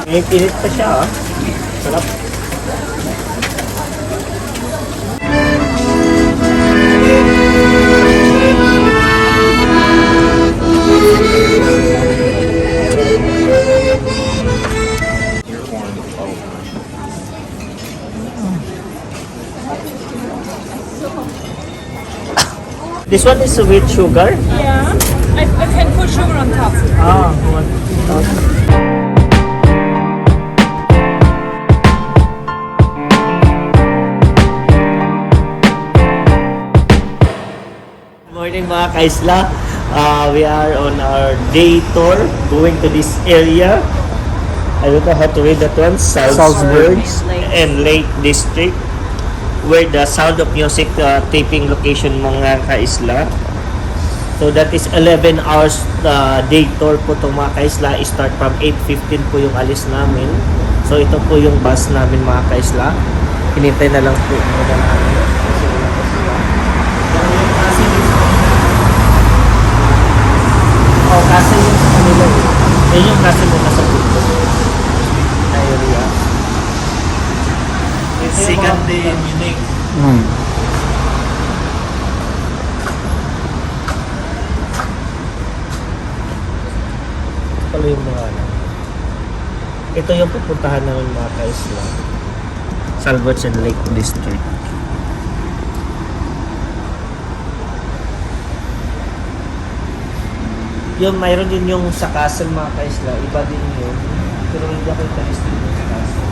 May pinit pa siya, ah. Sarap. This one is with sugar? Yeah, I can put sugar on top. Ah, what? Morning mga kaisla. We are on our day tour going to this area. I don't know how to read that one. Salzburgs and Lake District, where the Sound of Music taping location mga kaisla. So that is 11 hours day tour po itong mga kaisla. Start from 8:15 po yung alis namin. So ito po yung bus namin mga kaisla. Hinintay na lang po muna namin. Oh, kasi yung sa kanila eh. Yun yung kasi mo nasa puto. Area. Second day unique. Pala yung mga ano. Ito yung pupuntahan namin mga kaisla. Salvage and Lake District. Yung mayroon din yung sa castle mga kaisla. Iba din yun. Pero hindi ako interested yung sa castle.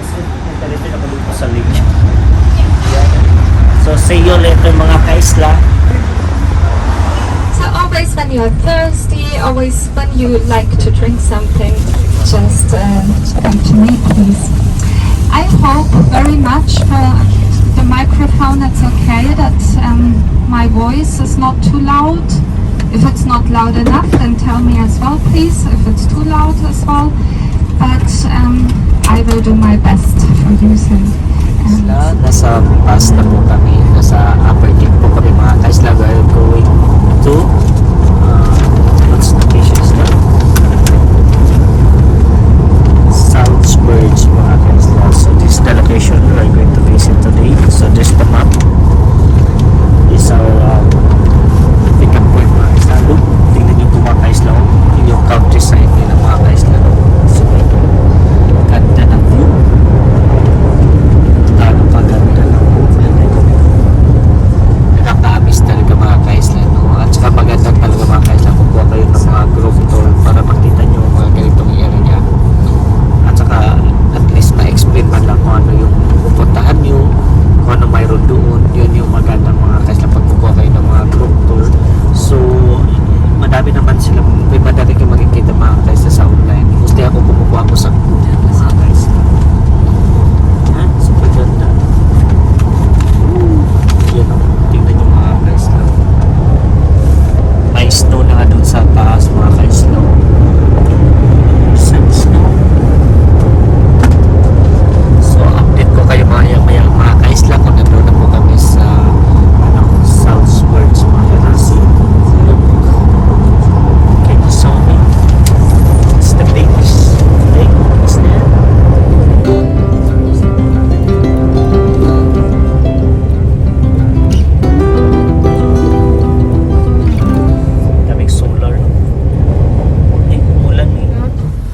Kasi interested ako dito sa lake. Yeah. So see you later mga kaisla. So always when you're thirsty, always when you like to drink something, just come to me, please. I hope very much for the microphone it's okay that my voice is not too loud. If it's not loud enough, then tell me as well, please. If it's too loud as well, but I will do my best for you soon. Nasa bus na po kami. Nasa upper deck po kami mga kaisla. We are going to what's the location is that? Salzburgs mga kaisla. So this is the location we are going to visit today. So this the map. Is our pick up point mga kaisla. Look, tingnan nyo po mga kaisla. Yung countryside nila mga kaisla. So ito, ganda ng view. Gano'ng kaganda ng view. Nakakaamis talaga mga kaisla. No? At saka maganda talaga mga kaisla. Kukuha kayo ng mga group tour para makita nyo mga ganitong area. At saka at least ma-explain man lang kung ano yung pupuntahan nyo, kung ano mayroon doon. Yun yung maganda mga kaisla pag kukuha kayo ng mga group tour. So madami naman sila, may madami kayo makikita mga kaisla sa online. Gusto ako kumukuha ko sa mga kaisla. Super ganda. Yan o, tingnan nyo mga kaisla. May snow na nga doon sa taas mga kaisla. Sun snow. So update ko kayo maya mga kaisla kung nandun na po kami sa Salzburgs mga nasi. Look. Can you show me? It's the biggest lake, isn't it? Daming solar. Ulan eh.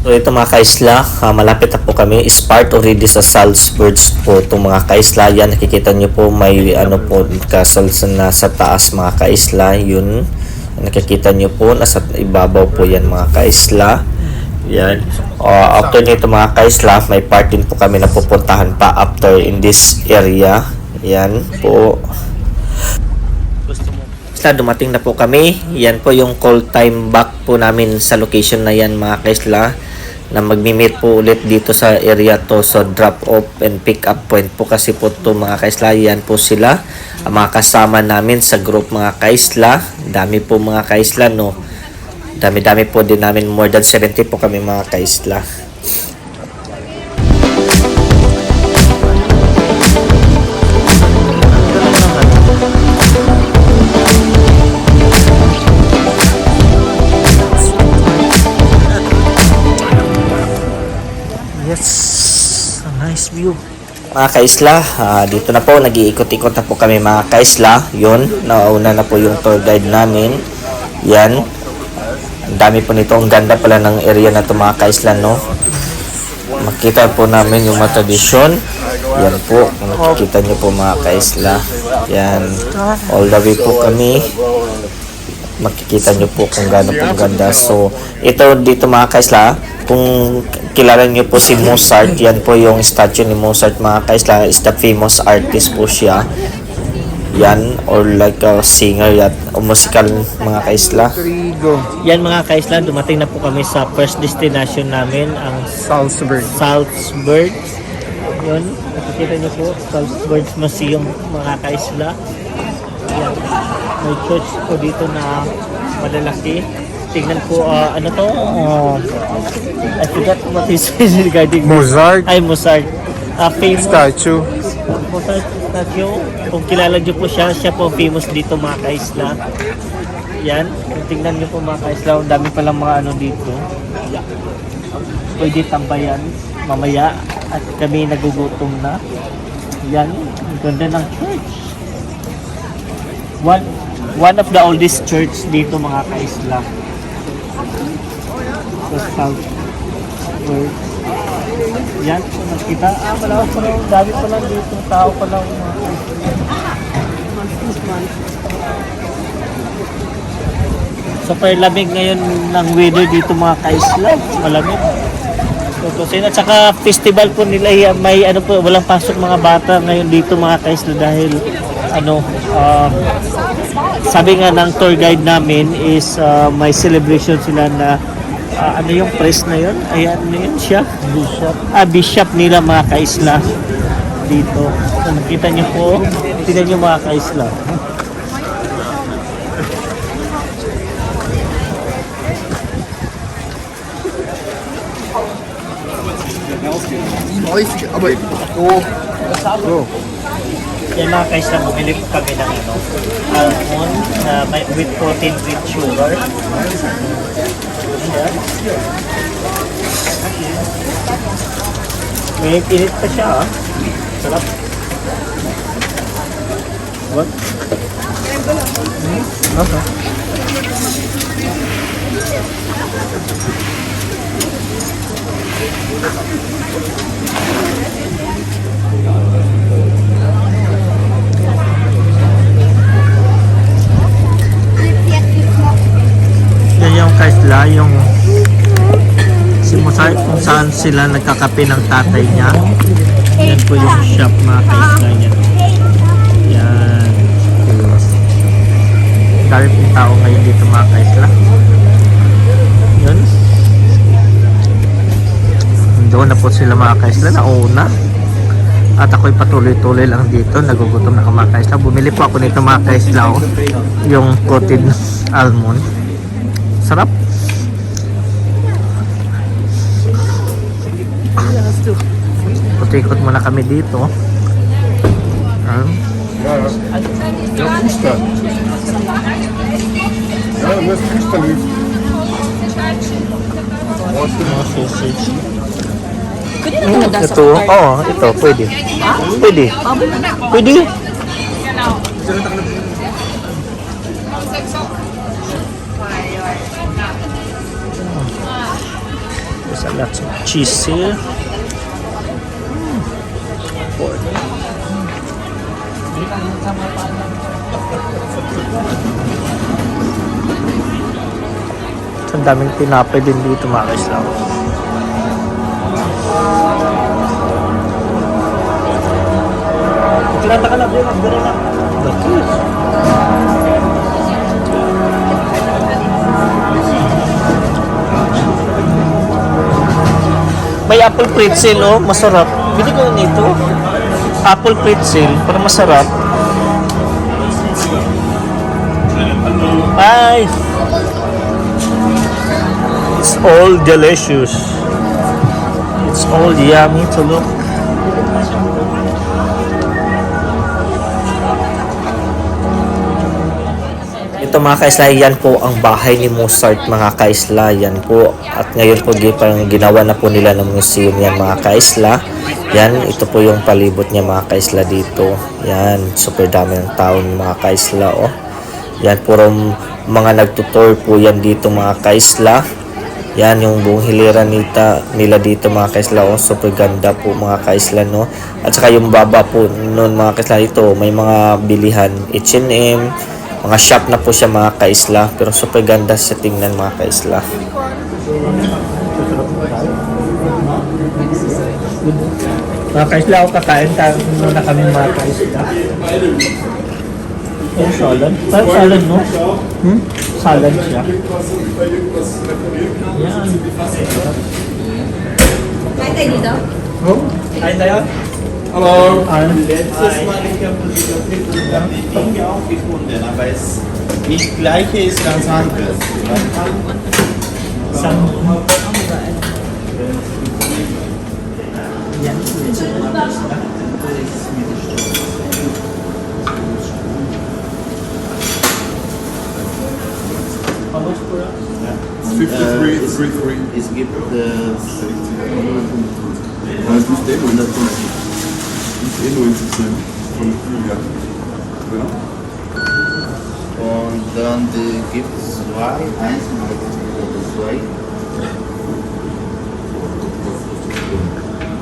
So ito mga kaisla, malapit na po kami. Is part already sa Salzburgs po itong mga kaisla. Yan, nakikita nyo po may ano po castle na sa taas mga kaisla. Yun, nakikita nyo po nasa ibabaw po yan mga kaisla. Yan. After nito mga kaisla, may part din po kami na pupuntahan pa after in this area. Yan po. Kaisla, dumating na po kami. Yan po yung call time back po namin sa location na yan mga kaisla, na magmi-meet po ulit dito sa area to. So drop off and pick up point po kasi po to mga kaisla. Yan po sila ang mga kasama namin sa group mga kaisla. Dami po mga kaisla no. Dami-dami po din namin, more than 70 po kami mga kaisla. view. Mga kaisla, dito na po, nag-iikot-ikot na po kami mga kaisla. Yun, nauna na po yung tour guide namin. Yan. Ang dami po nito. Ang ganda pala ng area na ito mga kaisla, no? Makita po namin yung mga tradisyon. Yan po, kung nakikita nyo po mga kaisla. Yan. All the way po kami. Makikita nyo po kung gaano po ganda. So, ito dito mga kaisla, kung kilala nyo po si Mozart, yan po yung statue ni Mozart mga kaisla, is the famous artist po siya. Yan, or like a singer yan, o musical mga kaisla. Yan mga kaisla, dumating na po kami sa first destination namin, ang Salzburg. Salzburg. Yun, nakikita nyo po, Salzburg Museum mga kaisla. Yan. May church po dito na malalaki. Tingnan po, ano to? I forgot what is regarding Mozart Ay, Mozart. Famous statue. Mozart statue. Kung kilala nyo po siya, siya po famous dito mga kaisla. Yan. Kung tingnan nyo po mga kaisla, ang dami palang mga ano dito. Pwede tambayan mamaya at kami nagugutom na. Yan. Ang ganda ng church. One of the oldest church dito mga kaisla. Sa Salzburg. Yan, kung nakita, malakas pa lang, dami pa lang dito, tao pa lang. Super lamig ngayon ng weather dito mga kaisla, malamig. Tutusin at saka festival po nila, may ano po, walang pasok mga bata ngayon dito mga kaisla dahil ano, sabi nga ng tour guide namin is may celebration sila na ano yung press na yun? Ayan, ano yun siya? Bishop. Bishop nila mga kaisla dito. So, nakita niyo po, tignan niyo mga kaisla. Yan mga kaisla, bumili po kami ng ano, almond na with protein with sugar. Yan. May pinit pa siya Sarap. What? Okay. Yan yung kaisla, yung si Mozart kung saan sila nagkakape ng tatay niya. Yan po yung shop mga kaisla niya. Yan. Dami pong tao ngayon dito mga kaisla. Yun. Doon na po sila mga kaisla na una. At ako'y patuloy-tuloy lang dito. Nagugutom na ako mga kaisla. Bumili po ako nito mga kaisla. Yung coated almond. Sarap. Putikot muna kami dito. Ja, Fuster. Ja, du hast Fusterlied. Sausage. Pwede Ito, ito, pwede. Pwede. Pwede. There's a lot of cheese here. Pork. Ang daming tinapay din dito mga kaisla. Kilata ka lang, magdala na. May apple pretzel, oh, masarap. Bili ko nito. Apple pretzel, para masarap. Ay! It's all delicious. It's all yummy to look. Ito mga kaisla, yan po ang bahay ni Mozart mga kaisla. Yan po. At ngayon po ginawa na po nila ng museum yan mga kaisla. Yan, ito po yung palibot niya mga kaisla dito. Yan, super dami ng tao mga kaisla. Oh. Yan, puro mga nagtutour po yan dito mga kaisla. Yan, yung buong hiliran nila dito mga kaisla. Oh. Super ganda po mga kaisla. No? At saka yung baba po noon mga kaisla dito, may mga bilihan, H&M, mga shop na po siya mga kaisla, pero super ganda siya tingnan mga kaisla. Mga kaisla, kakain muna kami mga kaisla. Yung salad. Parang salad, no? Salad siya. Yan. Kain tayo dito? Oh, kain tayo? Hallo. Letztes Mal, ich habe die auch gefunden, aber es nicht gleiche ist ganz anderes. It's 53. Es gibt Das ist nicht nur interessieren. Von Gefühl her. Ja. und dann gibt es zwei, eins oder zwei.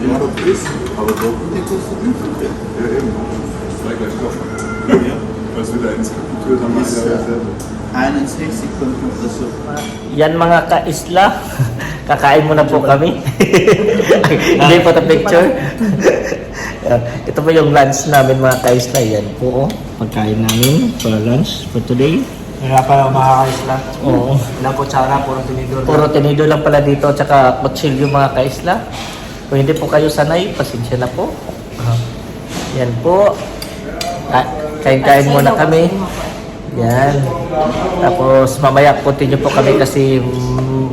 Ja, das ist. Aber doppelte kostet nicht so viel. Ja, eben. Zwei gleich Koffer. Ja. Weil es wieder eins kaputt wird, dann ist ja dasselbe. 61 kommt noch dazu. Yan mga kaisla, kakain muna po kami. Hindi po the picture. Ito po yung lunch namin mga kaisla. Yan po, pagkain namin for lunch for today. Kaya pala mga kaisla. Oo. Ilang kutsara, puro tinidor. Puro tinido lang pala dito, tsaka kutsilyo mga kaisla. Kung hindi po kayo sanay, pasensya na po. Yan po. Kain-kain muna kami. Yan. Tapos mamaya continue po kami kasi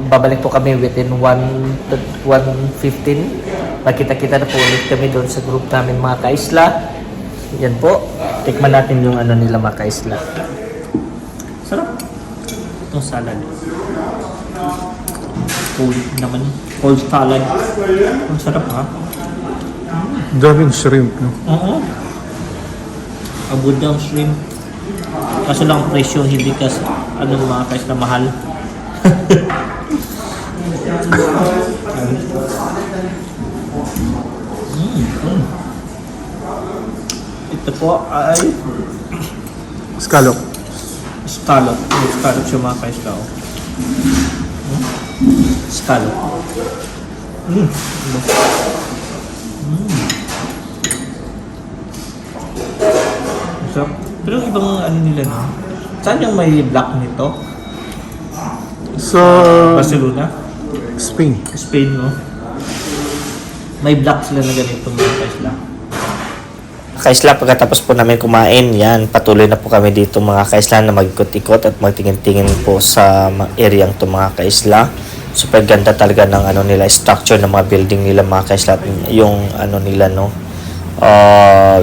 babalik po kami within 1:15. Magkita-kita na po ulit kami doon sa group namin mga kaisla. Yan po. Tikman natin yung ano nila mga kaisla. Sarap. Itong salad. Cold naman. Cold salad. Ang sarap ha. Daming shrimp, no? Oo. Abod ang shrimp. Kaso lang ang presyo, hindi kasi ano mga kaisla mahal. Ito po ay Scallop. scallop. May scallop siya mga kaisla. Oh. Scallop. Sarap. Pero yung ibang ano nila no? Saan yung may black nito? Sa Barcelona? Spain. Spain, no? May black sila na ganito mga kaisla. Kaisla, pagkatapos po namin kumain, yan, patuloy na po kami dito mga kaisla na magikot-ikot at magtingin-tingin po sa area to mga kaisla. Super ganda talaga ng ano nila, structure ng mga building nila mga kaisla. Yung ano nila, no?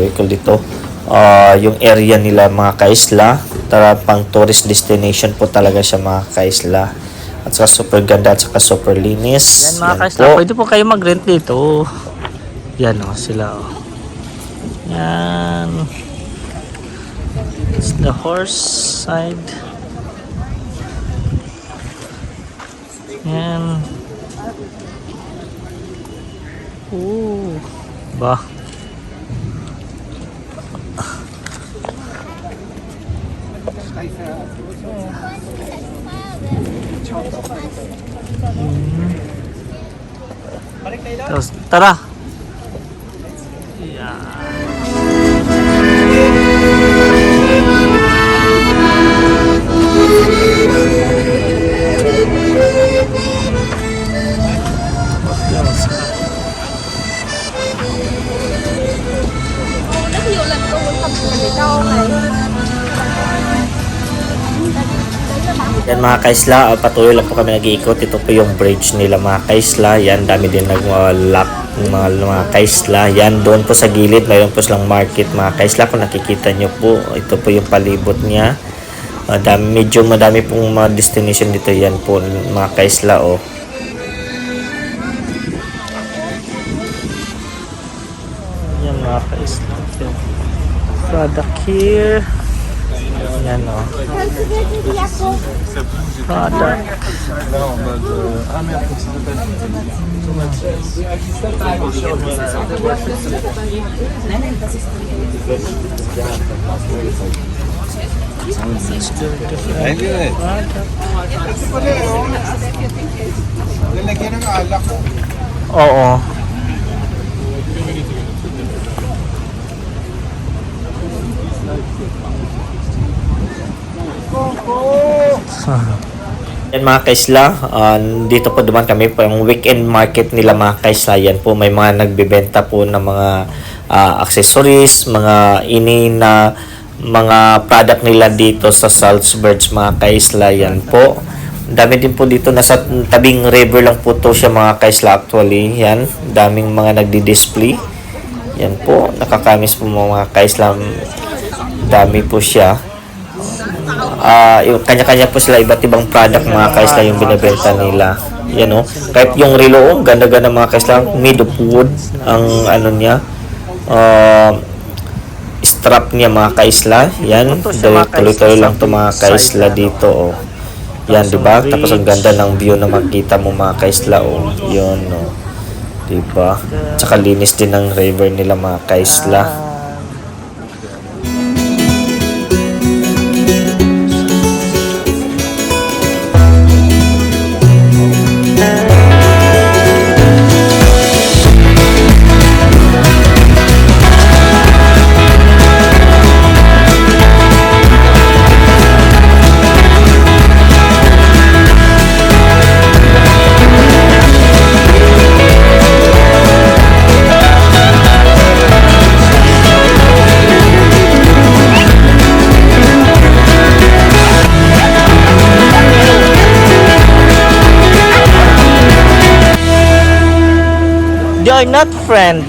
We call dito. Yung area nila mga kaisla. Pang tourist destination po talaga siya mga kaisla. At saka super ganda at saka super linis. Yan mga kaisla, pwede po kayo mag-rent dito. Yan o, sila o. Yan. It's the horse side. Yan. Ooh. Ba. Terus, tara. Yan mga kaisla, patuloy lang po kami nag-iikot. Ito po yung bridge nila mga kaisla. Yan, dami din nag-lock mga kaisla. Yan, doon po sa gilid, mayroon po silang market mga kaisla. Kung nakikita nyo po, ito po yung palibot niya. Medyo madami pong mga destination dito. Yan po mga kaisla, oh. Yan mga kaisla. Product here. Yan, oh. Product. Oo. Yan mga kaisla, dito po naman kami po yung weekend market nila mga kaisla. Yan po, may mga nagbebenta po ng mga accessories, mga na mga product nila dito sa Salzburg mga kaisla. Yan po, dami din po dito, nasa tabing river lang po to siya mga kaisla actually. Yan, daming mga nagdi-display. Yan po, nakakamis po mga kaisla, dami po siya. Kanya-kanya po sila, iba't ibang product mga kaisla yung binibenta nila. Yan, oh. Kahit yung relo, ganda-ganda mga kaisla, made of wood ang ano niya, strap niya mga kaisla. Yan, tuloy-tuloy lang to mga kaisla dito, oh. Yan, diba? Tapos ang ganda ng view na makita mo mga kaisla, oh. Yun, oh. Diba? Tsaka linis din ng river nila mga kaisla. They are not friend.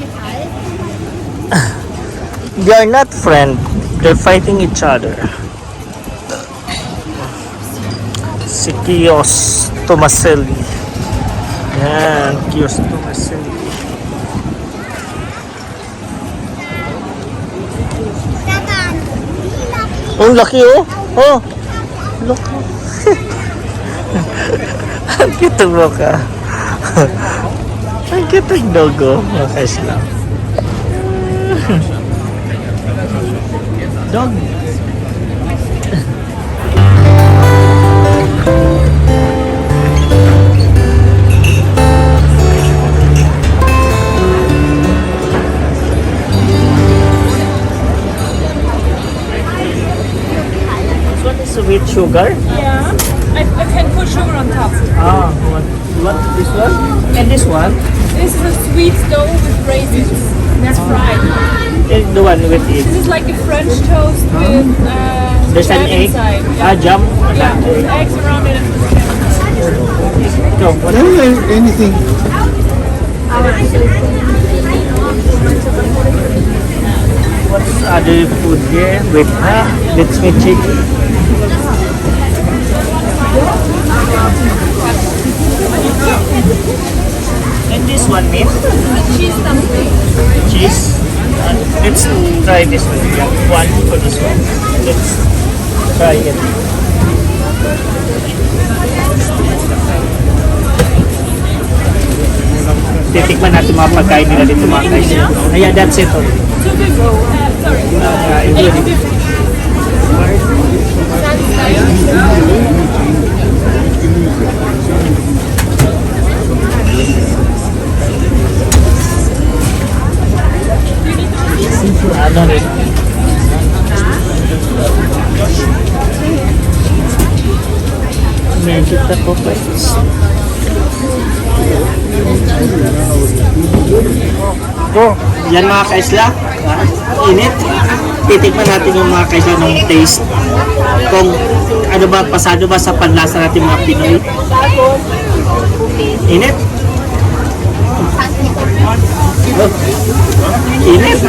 They are not friend. They're fighting each other. Si Kios Tomaselli. Yan, Kios Tomaselli. Oh, laki oh. Oh. Look. Ang cute mo ka. Ang cute ng dogo, mga kaisla. Dog. This one is with sugar. Yeah. I can put sugar on top. Ah, what? This one? And this one? This is a sweet dough with raisins. That's fried. And the one with it. This is like a French toast with There's jam an egg. inside. Ah, jam. Yeah, with eggs around it and So, what? Anything. What's other food here? With let's me check. And this one meat? cheese dumpling. Cheese. Let's try this one. We have one for this one. Let's try it. Titikman natin mga pagkain nila dito mga guys. Ayan, that's it. Sorry. 80-50. Ano rin? Medyo tapo pa. Go! Yan mga kaisla. Init. Titikman natin yung mga kaisla ng taste. Kung ano ba, pasado ba sa panlasa natin mga Pinoy. Init. Oh. Init.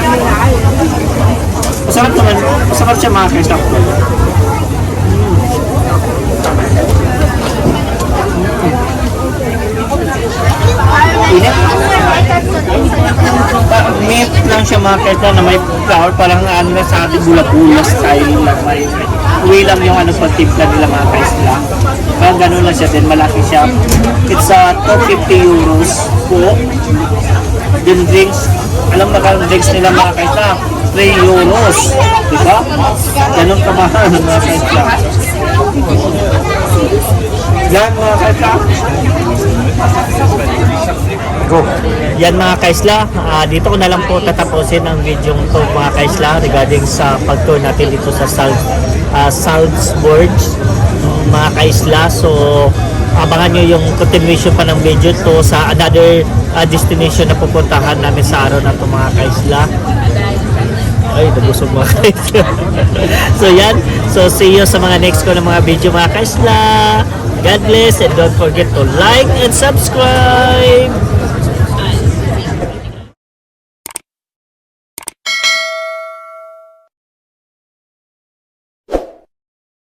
Masarap naman. Masarap siya mga kaisla. Meat lang siya mga kaisla na may flour, parang ano na sa ating bula-bula style lang. May uwi lang yung ano pagtimpla nila mga kaisla. Parang ganun lang siya din, malaki siya. It's 250 euros po. Yung drinks, alam mo ka drinks nila mga kaisla, 3 euros. Diba? Ganun kamahal mga kaisla. Yan mga kaisla. Go. Yan mga kaisla, dito ko na lang po tatapusin ang video to mga kaisla regarding sa pag-tour natin dito sa Salzburg mga kaisla. So abangan nyo yung continuation pa ng video to sa another destination na pupuntahan namin sa araw na to mga kaisla. Ay, nabusog mga kaisla. So yan, so see you sa mga next ko ng mga video mga kaisla. God bless and don't forget to like and subscribe.